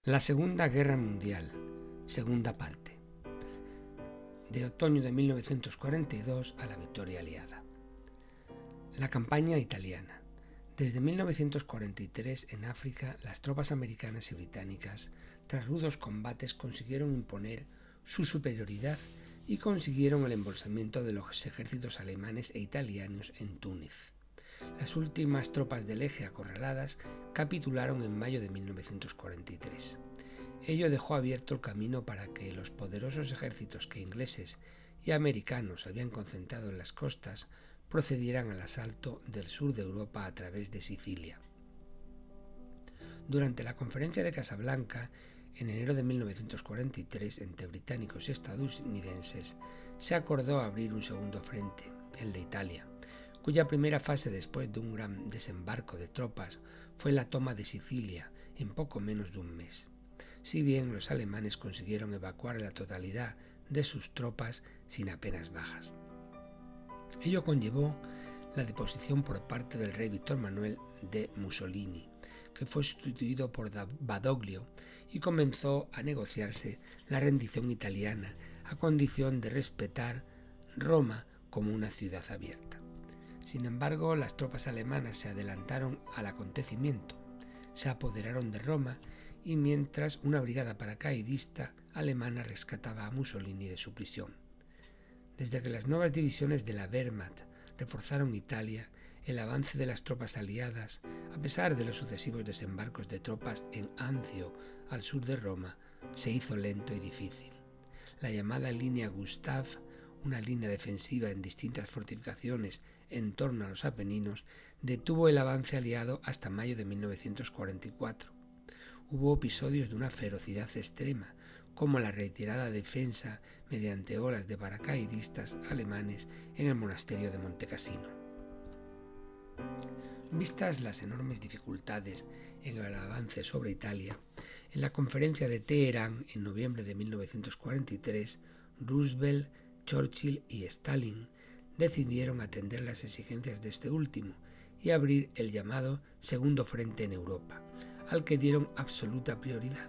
La Segunda Guerra Mundial, segunda parte. De otoño de 1942 a la victoria aliada. La campaña italiana. Desde 1943 en África, las tropas americanas y británicas, tras rudos combates, consiguieron imponer su superioridad y consiguieron el embolsamiento de los ejércitos alemanes e italianos en Túnez. Las últimas tropas del eje acorraladas capitularon en mayo de 1943. Ello dejó abierto el camino para que los poderosos ejércitos que ingleses y americanos habían concentrado en las costas procedieran al asalto del sur de Europa a través de Sicilia. Durante la conferencia de Casablanca, en enero de 1943, entre británicos y estadounidenses, se acordó abrir un segundo frente, el de Italia, cuya primera fase, después de un gran desembarco de tropas, fue la toma de Sicilia en poco menos de un mes. Si bien los alemanes consiguieron evacuar la totalidad de sus tropas sin apenas bajas. Ello conllevó la deposición por parte del rey Víctor Manuel de Mussolini, que fue sustituido por Badoglio, y comenzó a negociarse la rendición italiana a condición de respetar Roma como una ciudad abierta. Sin embargo, las tropas alemanas se adelantaron al acontecimiento, se apoderaron de Roma y mientras una brigada paracaidista alemana rescataba a Mussolini de su prisión. Desde que las nuevas divisiones de la Wehrmacht reforzaron Italia, el avance de las tropas aliadas, a pesar de los sucesivos desembarcos de tropas en Anzio, al sur de Roma, se hizo lento y difícil. La llamada línea Gustav, una línea defensiva en distintas fortificaciones en torno a los Apeninos, detuvo el avance aliado hasta mayo de 1944. Hubo episodios de una ferocidad extrema, como la reiterada defensa mediante olas de paracaidistas alemanes en el monasterio de Montecassino. Vistas las enormes dificultades en el avance sobre Italia, en la conferencia de Teherán en noviembre de 1943, Roosevelt, Churchill y Stalin decidieron atender las exigencias de este último y abrir el llamado Segundo Frente en Europa, al que dieron absoluta prioridad.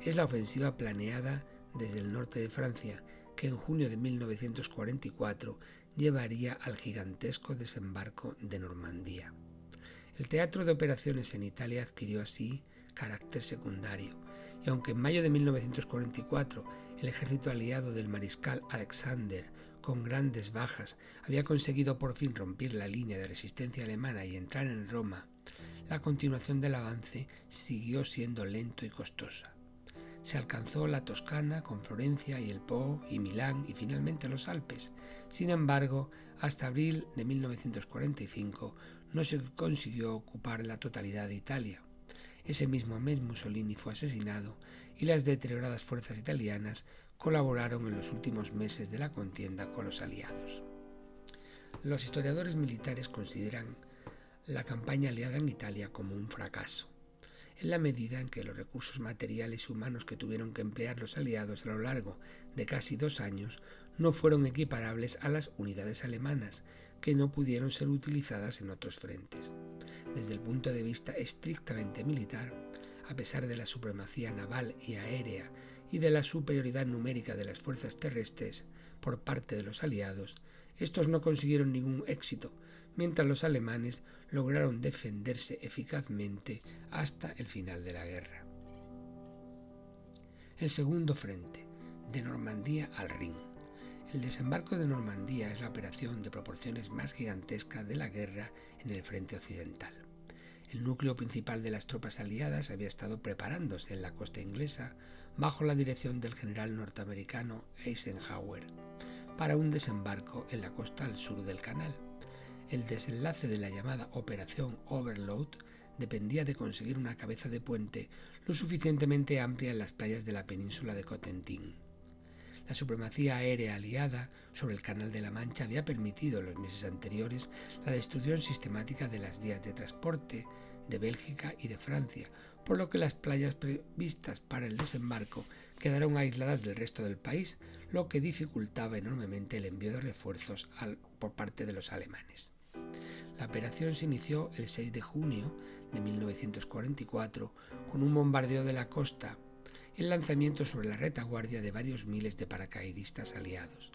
Es la ofensiva planeada desde el norte de Francia, que en junio de 1944 llevaría al gigantesco desembarco de Normandía. El teatro de operaciones en Italia adquirió así carácter secundario, y aunque en mayo de 1944 el ejército aliado del mariscal Alexander, con grandes bajas, había conseguido por fin romper la línea de resistencia alemana y entrar en Roma, la continuación del avance siguió siendo lento y costosa. Se alcanzó la Toscana con Florencia y el Po y Milán y finalmente los Alpes. Sin embargo, hasta abril de 1945 no se consiguió ocupar la totalidad de Italia. Ese mismo mes Mussolini fue asesinado y las deterioradas fuerzas italianas colaboraron en los últimos meses de la contienda con los aliados. Los historiadores militares consideran la campaña aliada en Italia como un fracaso, en la medida en que los recursos materiales y humanos que tuvieron que emplear los aliados a lo largo de casi 2 años no fueron equiparables a las unidades alemanas, que no pudieron ser utilizadas en otros frentes. Desde el punto de vista estrictamente militar, a pesar de la supremacía naval y aérea y de la superioridad numérica de las fuerzas terrestres por parte de los aliados, estos no consiguieron ningún éxito, mientras los alemanes lograron defenderse eficazmente hasta el final de la guerra. El segundo frente, de Normandía al Rin. El desembarco de Normandía es la operación de proporciones más gigantesca de la guerra en el frente occidental. El núcleo principal de las tropas aliadas había estado preparándose en la costa inglesa bajo la dirección del general norteamericano Eisenhower para un desembarco en la costa al sur del canal. El desenlace de la llamada Operación Overlord dependía de conseguir una cabeza de puente lo suficientemente amplia en las playas de la península de Cotentin. La supremacía aérea aliada sobre el Canal de la Mancha había permitido en los meses anteriores la destrucción sistemática de las vías de transporte de Bélgica y de Francia, por lo que las playas previstas para el desembarco quedaron aisladas del resto del país, lo que dificultaba enormemente el envío de refuerzos por parte de los alemanes. La operación se inició el 6 de junio de 1944 con un bombardeo de la costa, el lanzamiento sobre la retaguardia de varios miles de paracaidistas aliados.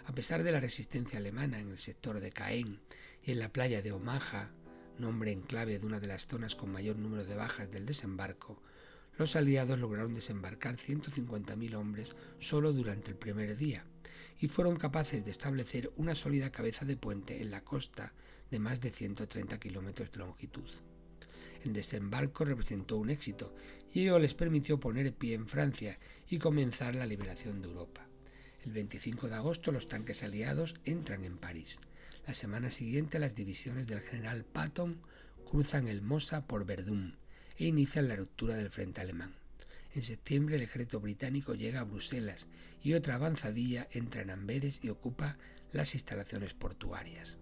A pesar de la resistencia alemana en el sector de Caen y en la playa de Omaha, nombre en clave de una de las zonas con mayor número de bajas del desembarco, los aliados lograron desembarcar 150.000 hombres solo durante el primer día y fueron capaces de establecer una sólida cabeza de puente en la costa de más de 130 kilómetros de longitud. El desembarco representó un éxito y ello les permitió poner pie en Francia y comenzar la liberación de Europa. El 25 de agosto los tanques aliados entran en París. La semana siguiente las divisiones del general Patton cruzan el Mosa por Verdún e inician la ruptura del frente alemán. En septiembre el ejército británico llega a Bruselas y otra avanzadilla entra en Amberes y ocupa las instalaciones portuarias.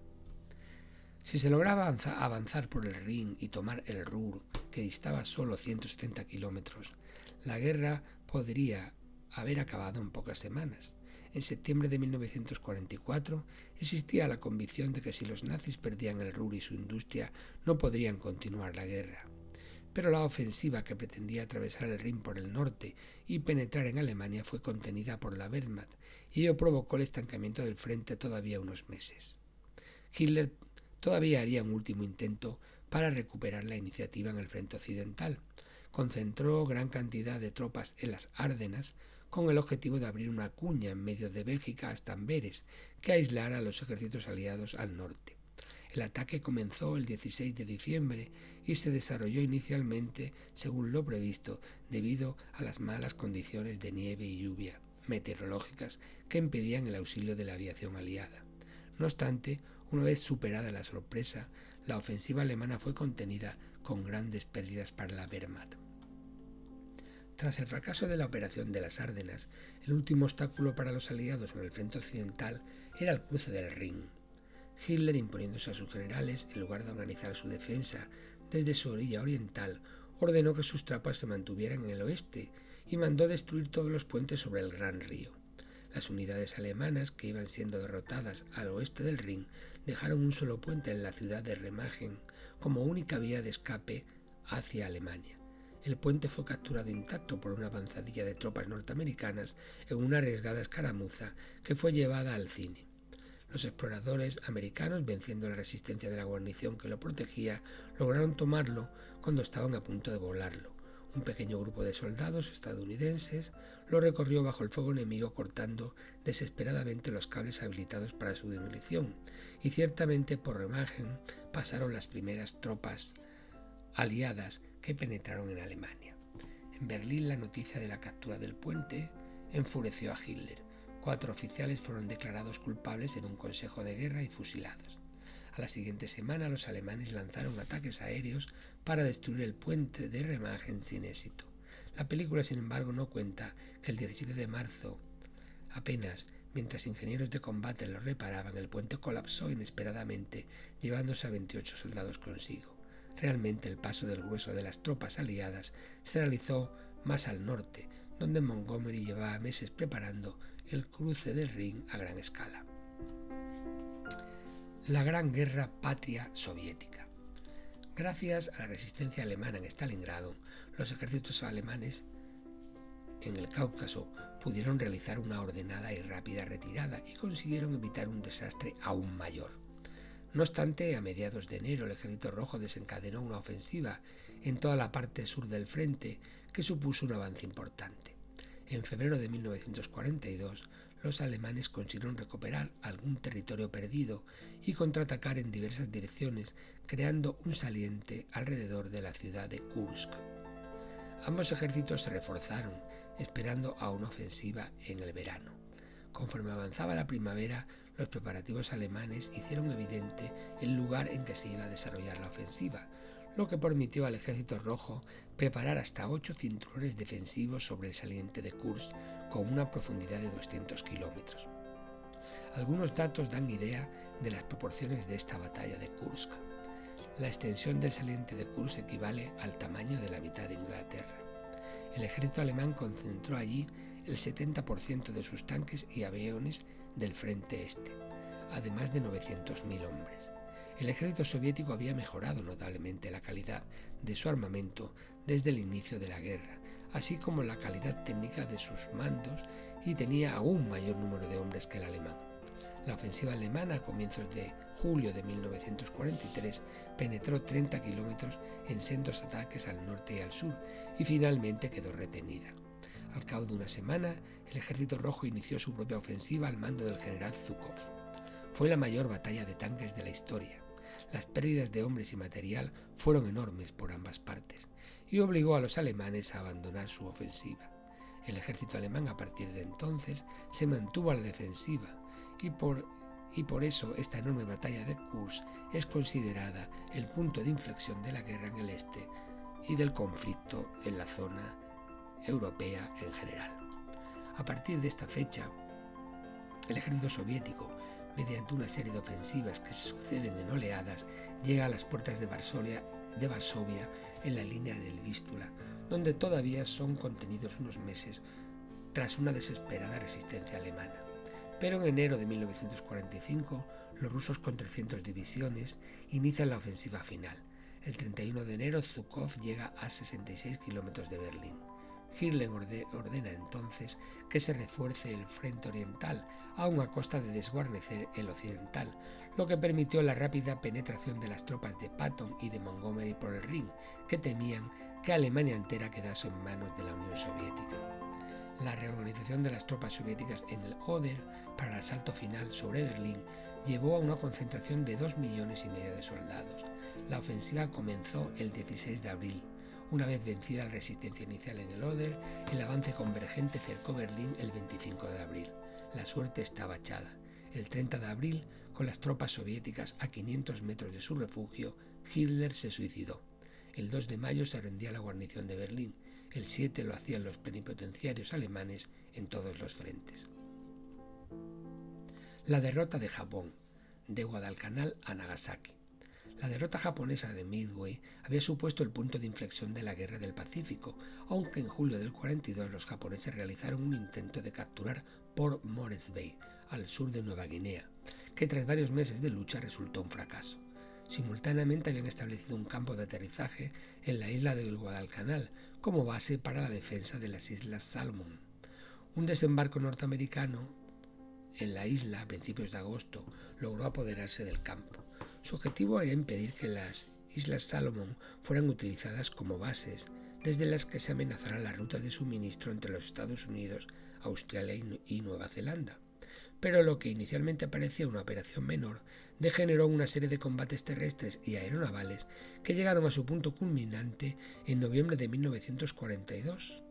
Si se lograba avanzar por el Rin y tomar el Ruhr, que distaba solo 170 kilómetros, la guerra podría haber acabado en pocas semanas. En septiembre de 1944 existía la convicción de que si los nazis perdían el Ruhr y su industria no podrían continuar la guerra. Pero la ofensiva que pretendía atravesar el Rin por el norte y penetrar en Alemania fue contenida por la Wehrmacht y ello provocó el estancamiento del frente todavía unos meses. Hitler todavía haría un último intento para recuperar la iniciativa en el frente occidental. Concentró gran cantidad de tropas en las Ardenas con el objetivo de abrir una cuña en medio de Bélgica hasta Amberes que aislara a los ejércitos aliados al norte. El ataque comenzó el 16 de diciembre y se desarrolló inicialmente según lo previsto debido a las malas condiciones de nieve y lluvia meteorológicas que impedían el auxilio de la aviación aliada. No obstante, una vez superada la sorpresa, la ofensiva alemana fue contenida con grandes pérdidas para la Wehrmacht. Tras el fracaso de la operación de las Ardenas, el último obstáculo para los aliados en el frente occidental era el cruce del Rin. Hitler, imponiéndose a sus generales, en lugar de organizar su defensa desde su orilla oriental, ordenó que sus tropas se mantuvieran en el oeste y mandó destruir todos los puentes sobre el Gran Río. Las unidades alemanas, que iban siendo derrotadas al oeste del Rin, dejaron un solo puente en la ciudad de Remagen como única vía de escape hacia Alemania. El puente fue capturado intacto por una avanzadilla de tropas norteamericanas en una arriesgada escaramuza que fue llevada al cine. Los exploradores americanos, venciendo la resistencia de la guarnición que lo protegía, lograron tomarlo cuando estaban a punto de volarlo. Un pequeño grupo de soldados estadounidenses lo recorrió bajo el fuego enemigo cortando desesperadamente los cables habilitados para su demolición, y ciertamente por Remagen pasaron las primeras tropas aliadas que penetraron en Alemania. En Berlín la noticia de la captura del puente enfureció a Hitler. 4 oficiales fueron declarados culpables en un consejo de guerra y fusilados. A la siguiente semana los alemanes lanzaron ataques aéreos para destruir el puente de Remagen sin éxito. La película, sin embargo, no cuenta que el 17 de marzo, apenas mientras ingenieros de combate lo reparaban, el puente colapsó inesperadamente, llevándose a 28 soldados consigo. Realmente el paso del grueso de las tropas aliadas se realizó más al norte, donde Montgomery llevaba meses preparando el cruce del Rin a gran escala. La Gran Guerra Patria Soviética. Gracias a la resistencia alemana en Stalingrado, los ejércitos alemanes en el Cáucaso pudieron realizar una ordenada y rápida retirada y consiguieron evitar un desastre aún mayor. No obstante, a mediados de enero el Ejército Rojo desencadenó una ofensiva en toda la parte sur del frente que supuso un avance importante. En febrero de 1942, los alemanes consiguieron recuperar algún territorio perdido y contraatacar en diversas direcciones, creando un saliente alrededor de la ciudad de Kursk. Ambos ejércitos se reforzaron, esperando a una ofensiva en el verano. Conforme avanzaba la primavera, los preparativos alemanes hicieron evidente el lugar en que se iba a desarrollar la ofensiva, lo que permitió al Ejército Rojo preparar hasta 8 cinturones defensivos sobre el saliente de Kursk con una profundidad de 200 kilómetros. Algunos datos dan idea de las proporciones de esta batalla de Kursk. La extensión del saliente de Kursk equivale al tamaño de la mitad de Inglaterra. El ejército alemán concentró allí el 70% de sus tanques y aviones del frente este, además de 900.000 hombres. El ejército soviético había mejorado notablemente la calidad de su armamento desde el inicio de la guerra, así como la calidad técnica de sus mandos, y tenía aún mayor número de hombres que el alemán. La ofensiva alemana a comienzos de julio de 1943 penetró 30 kilómetros en sendos ataques al norte y al sur y finalmente quedó retenida. Al cabo de una semana, el Ejército Rojo inició su propia ofensiva al mando del general Zhukov. Fue la mayor batalla de tanques de la historia. Las pérdidas de hombres y material fueron enormes por ambas partes y obligó a los alemanes a abandonar su ofensiva. El ejército alemán a partir de entonces se mantuvo a la defensiva y por eso esta enorme batalla de Kursk es considerada el punto de inflexión de la guerra en el este y del conflicto en la zona europea en general. A partir de esta fecha, el ejército soviético, mediante una serie de ofensivas que se suceden en oleadas, llega a las puertas de Varsovia en la línea del Vístula, donde todavía son contenidos unos meses tras una desesperada resistencia alemana. Pero en enero de 1945, los rusos con 300 divisiones inician la ofensiva final. El 31 de enero, Zhukov llega a 66 kilómetros de Berlín. Hitler ordena entonces que se refuerce el frente oriental, aun a costa de desguarnecer el occidental, lo que permitió la rápida penetración de las tropas de Patton y de Montgomery por el Rin, que temían que Alemania entera quedase en manos de la Unión Soviética. La reorganización de las tropas soviéticas en el Oder para el asalto final sobre Berlín llevó a una concentración de 2,5 millones de soldados. La ofensiva comenzó el 16 de abril. Una vez vencida la resistencia inicial en el Oder, el avance convergente cercó Berlín el 25 de abril. La suerte estaba echada. El 30 de abril, con las tropas soviéticas a 500 metros de su refugio, Hitler se suicidó. El 2 de mayo se rendía la guarnición de Berlín. El 7 lo hacían los plenipotenciarios alemanes en todos los frentes. La derrota de Japón, de Guadalcanal a Nagasaki. La derrota japonesa de Midway había supuesto el punto de inflexión de la Guerra del Pacífico, aunque en julio del 42 los japoneses realizaron un intento de capturar Port Moresby, al sur de Nueva Guinea, que tras varios meses de lucha resultó un fracaso. Simultáneamente habían establecido un campo de aterrizaje en la isla del Guadalcanal como base para la defensa de las Islas Salomón. Un desembarco norteamericano en la isla a principios de agosto logró apoderarse del campo. Su objetivo era impedir que las Islas Salomón fueran utilizadas como bases desde las que se amenazaran las rutas de suministro entre los Estados Unidos, Australia y Nueva Zelanda. Pero lo que inicialmente parecía una operación menor degeneró en una serie de combates terrestres y aeronavales que llegaron a su punto culminante en noviembre de 1942,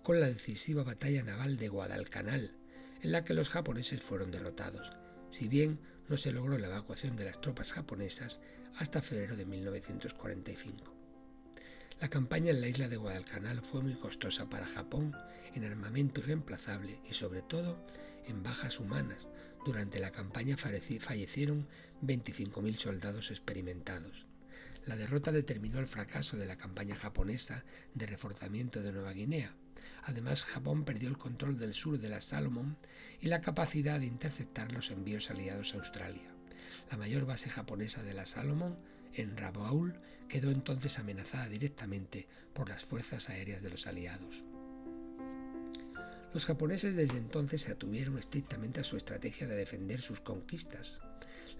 con la decisiva batalla naval de Guadalcanal, en la que los japoneses fueron derrotados, si bien no se logró la evacuación de las tropas japonesas hasta febrero de 1945. La campaña en la isla de Guadalcanal fue muy costosa para Japón en armamento irreemplazable y sobre todo en bajas humanas. Durante la campaña fallecieron 25.000 soldados experimentados. La derrota determinó el fracaso de la campaña japonesa de reforzamiento de Nueva Guinea. Además, Japón perdió el control del sur de las Salomón y la capacidad de interceptar los envíos aliados a Australia. La mayor base japonesa de las Salomón, en Rabaul, quedó entonces amenazada directamente por las fuerzas aéreas de los aliados. Los japoneses desde entonces se atuvieron estrictamente a su estrategia de defender sus conquistas.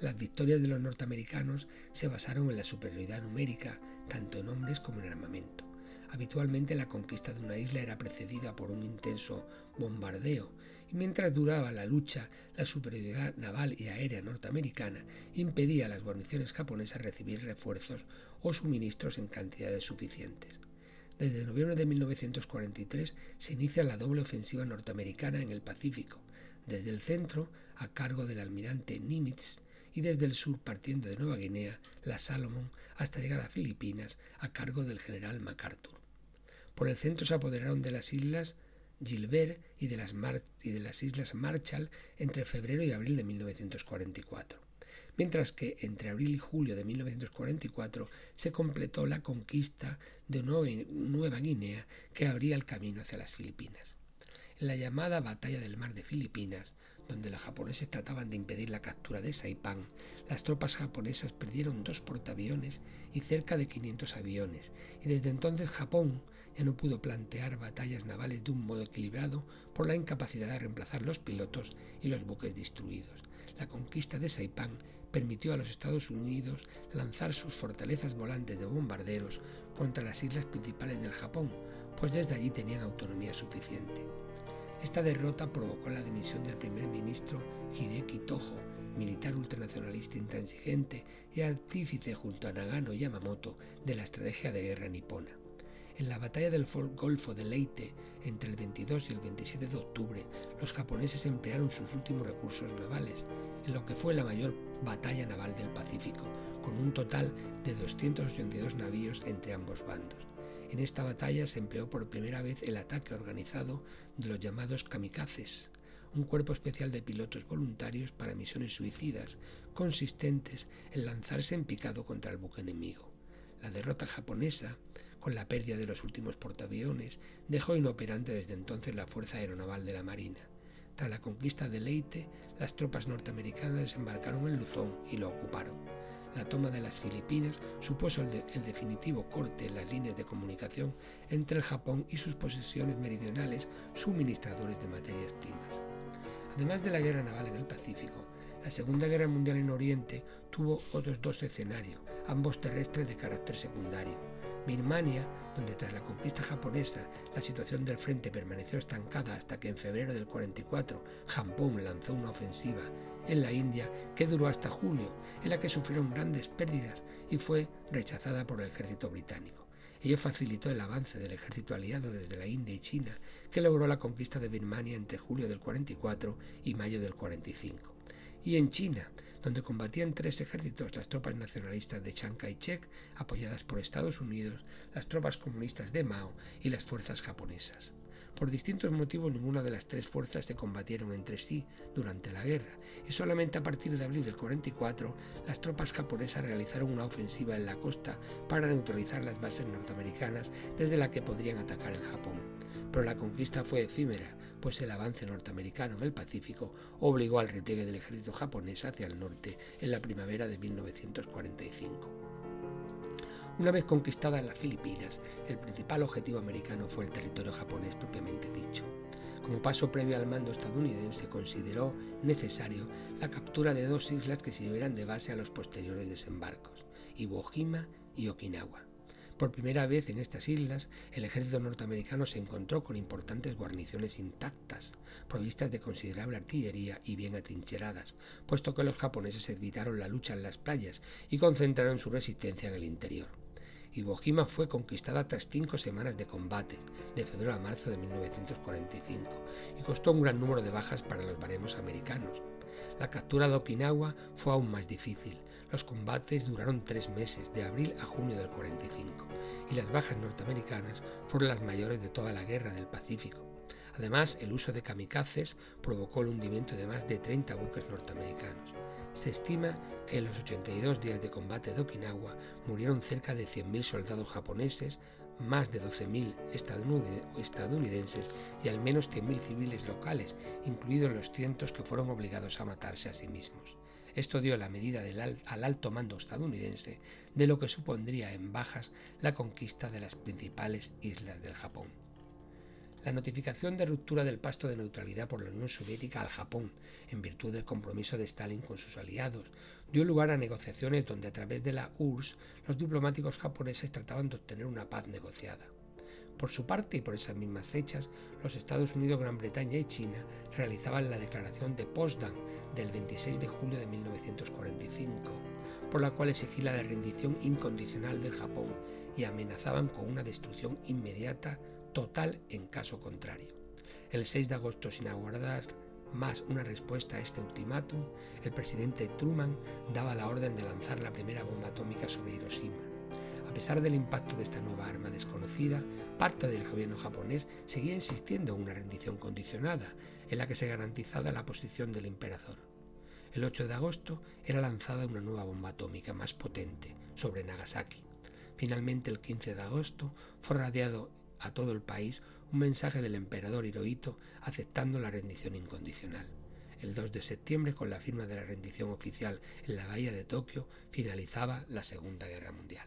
Las victorias de los norteamericanos se basaron en la superioridad numérica, tanto en hombres como en armamento. Habitualmente la conquista de una isla era precedida por un intenso bombardeo, y mientras duraba la lucha, la superioridad naval y aérea norteamericana impedía a las guarniciones japonesas recibir refuerzos o suministros en cantidades suficientes. Desde noviembre de 1943 se inicia la doble ofensiva norteamericana en el Pacífico, desde el centro, a cargo del almirante Nimitz, y desde el sur, partiendo de Nueva Guinea, las Salomón, hasta llegar a Filipinas, a cargo del general MacArthur. Por el centro se apoderaron de las islas Gilbert y de las islas Marshall entre febrero y abril de 1944, mientras que entre abril y julio de 1944 se completó la conquista de Nueva Guinea, que abría el camino hacia las Filipinas. En la llamada Batalla del Mar de Filipinas, donde los japoneses trataban de impedir la captura de Saipán, las tropas japonesas perdieron 2 portaaviones y cerca de 500 aviones, y desde entonces Japón ya no pudo plantear batallas navales de un modo equilibrado por la incapacidad de reemplazar los pilotos y los buques destruidos. La conquista de Saipán permitió a los Estados Unidos lanzar sus fortalezas volantes de bombarderos contra las islas principales del Japón, pues desde allí tenían autonomía suficiente. Esta derrota provocó la dimisión del primer ministro Hideki Tojo, militar ultranacionalista intransigente y artífice junto a Nagano Yamamoto de la estrategia de guerra nipona. En la batalla del Golfo de Leyte, entre el 22 y el 27 de octubre, los japoneses emplearon sus últimos recursos navales, en lo que fue la mayor batalla naval del Pacífico, con un total de 282 navíos entre ambos bandos. En esta batalla se empleó por primera vez el ataque organizado de los llamados kamikazes, un cuerpo especial de pilotos voluntarios para misiones suicidas, consistentes en lanzarse en picado contra el buque enemigo. La derrota japonesa, con la pérdida de los últimos portaaviones, dejó inoperante desde entonces la Fuerza Aeronaval de la Marina. Tras la conquista de Leyte, las tropas norteamericanas desembarcaron en Luzón y lo ocuparon. La toma de las Filipinas supuso el definitivo corte en las líneas de comunicación entre el Japón y sus posesiones meridionales suministradores de materias primas. Además de la guerra naval en el Pacífico, la Segunda Guerra Mundial en Oriente tuvo otros 2 escenarios, ambos terrestres de carácter secundario. Birmania, donde tras la conquista japonesa la situación del frente permaneció estancada hasta que en febrero del 44 Japón lanzó una ofensiva en la India que duró hasta julio, en la que sufrieron grandes pérdidas y fue rechazada por el ejército británico. Ello facilitó el avance del ejército aliado desde la India y China, que logró la conquista de Birmania entre julio del 44 y mayo del 45. Y en China, donde combatían 3 ejércitos, las tropas nacionalistas de Chiang Kai-shek, apoyadas por Estados Unidos, las tropas comunistas de Mao y las fuerzas japonesas. Por distintos motivos, ninguna de las 3 fuerzas se combatieron entre sí durante la guerra, y solamente a partir de abril del 44 las tropas japonesas realizaron una ofensiva en la costa para neutralizar las bases norteamericanas desde la que podrían atacar el Japón. Pero la conquista fue efímera, pues el avance norteamericano en el Pacífico obligó al repliegue del ejército japonés hacia el norte en la primavera de 1945. Una vez conquistadas las Filipinas, el principal objetivo americano fue el territorio japonés propiamente dicho. Como paso previo al mando estadounidense, consideró necesario la captura de 2 islas que sirvieran de base a los posteriores desembarcos, Iwo Jima y Okinawa. Por primera vez en estas islas, el ejército norteamericano se encontró con importantes guarniciones intactas, provistas de considerable artillería y bien atrincheradas, puesto que los japoneses evitaron la lucha en las playas y concentraron su resistencia en el interior. Iwo Jima fue conquistada tras 5 semanas de combate, de febrero a marzo de 1945, y costó un gran número de bajas para los baremos americanos. La captura de Okinawa fue aún más difícil. Los combates duraron 3 meses, de abril a junio del 45, y las bajas norteamericanas fueron las mayores de toda la guerra del Pacífico. Además, el uso de kamikazes provocó el hundimiento de más de 30 buques norteamericanos. Se estima que en los 82 días de combate de Okinawa murieron cerca de 100.000 soldados japoneses, más de 12.000 estadounidenses y al menos 100.000 civiles locales, incluidos los cientos que fueron obligados a matarse a sí mismos. Esto dio la medida al alto mando estadounidense de lo que supondría en bajas la conquista de las principales islas del Japón. La notificación de ruptura del pacto de neutralidad por la Unión Soviética al Japón, en virtud del compromiso de Stalin con sus aliados, dio lugar a negociaciones donde a través de la URSS los diplomáticos japoneses trataban de obtener una paz negociada. Por su parte, y por esas mismas fechas, los Estados Unidos, Gran Bretaña y China realizaban la Declaración de Potsdam del 26 de julio de 1945, por la cual exigía la rendición incondicional del Japón y amenazaban con una destrucción inmediata total en caso contrario. El 6 de agosto, sin aguardar más una respuesta a este ultimátum, el presidente Truman daba la orden de lanzar la primera bomba atómica sobre Hiroshima. A pesar del impacto de esta nueva arma desconocida, parte del gobierno japonés seguía insistiendo en una rendición condicionada, en la que se garantizaba la posición del emperador. El 8 de agosto era lanzada una nueva bomba atómica más potente sobre Nagasaki. Finalmente, el 15 de agosto, fue radiado a todo el país un mensaje del emperador Hirohito aceptando la rendición incondicional. El 2 de septiembre, con la firma de la rendición oficial en la bahía de Tokio, finalizaba la Segunda Guerra Mundial.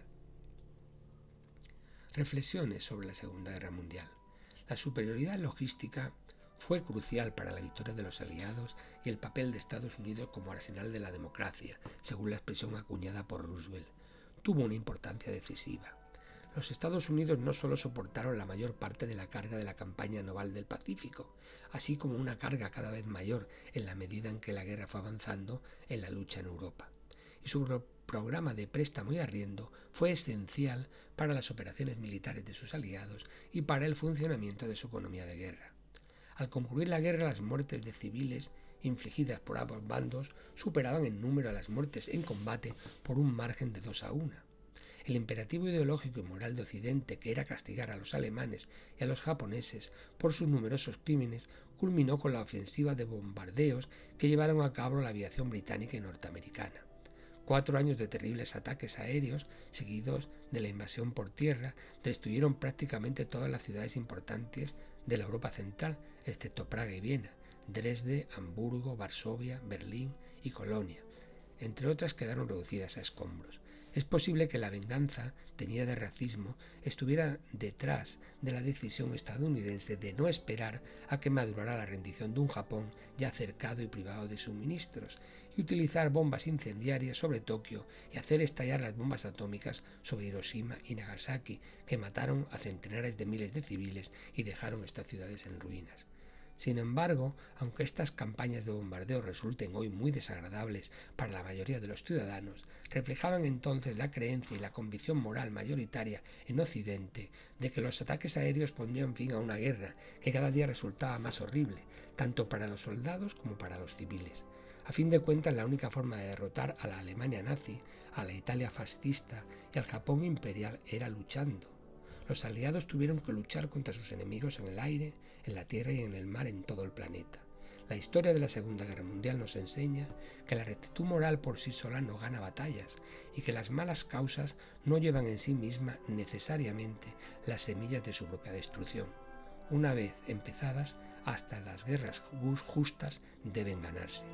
Reflexiones sobre la Segunda Guerra Mundial. La superioridad logística fue crucial para la victoria de los aliados y el papel de Estados Unidos como arsenal de la democracia, según la expresión acuñada por Roosevelt, tuvo una importancia decisiva. Los Estados Unidos no solo soportaron la mayor parte de la carga de la campaña naval del Pacífico, así como una carga cada vez mayor en la medida en que la guerra fue avanzando en la lucha en Europa. Y su programa de préstamo y arriendo fue esencial para las operaciones militares de sus aliados y para el funcionamiento de su economía de guerra. Al concluir la guerra, las muertes de civiles infligidas por ambos bandos superaban en número a las muertes en combate por un margen de 2-1. El imperativo ideológico y moral de Occidente, que era castigar a los alemanes y a los japoneses por sus numerosos crímenes, culminó con la ofensiva de bombardeos que llevaron a cabo la aviación británica y norteamericana. 4 años de terribles ataques aéreos, seguidos de la invasión por tierra, destruyeron prácticamente todas las ciudades importantes de la Europa central, excepto Praga y Viena, Dresde, Hamburgo, Varsovia, Berlín y Colonia. Entre otras quedaron reducidas a escombros. Es posible que la venganza, teñida de racismo, estuviera detrás de la decisión estadounidense de no esperar a que madurara la rendición de un Japón ya cercado y privado de suministros, y utilizar bombas incendiarias sobre Tokio y hacer estallar las bombas atómicas sobre Hiroshima y Nagasaki, que mataron a centenares de miles de civiles y dejaron estas ciudades en ruinas. Sin embargo, aunque estas campañas de bombardeo resulten hoy muy desagradables para la mayoría de los ciudadanos, reflejaban entonces la creencia y la convicción moral mayoritaria en Occidente de que los ataques aéreos pondrían fin a una guerra que cada día resultaba más horrible, tanto para los soldados como para los civiles. A fin de cuentas, la única forma de derrotar a la Alemania nazi, a la Italia fascista y al Japón imperial era luchando. Los aliados tuvieron que luchar contra sus enemigos en el aire, en la tierra y en el mar en todo el planeta. La historia de la Segunda Guerra Mundial nos enseña que la rectitud moral por sí sola no gana batallas y que las malas causas no llevan en sí mismas necesariamente las semillas de su propia destrucción. Una vez empezadas, hasta las guerras justas deben ganarse.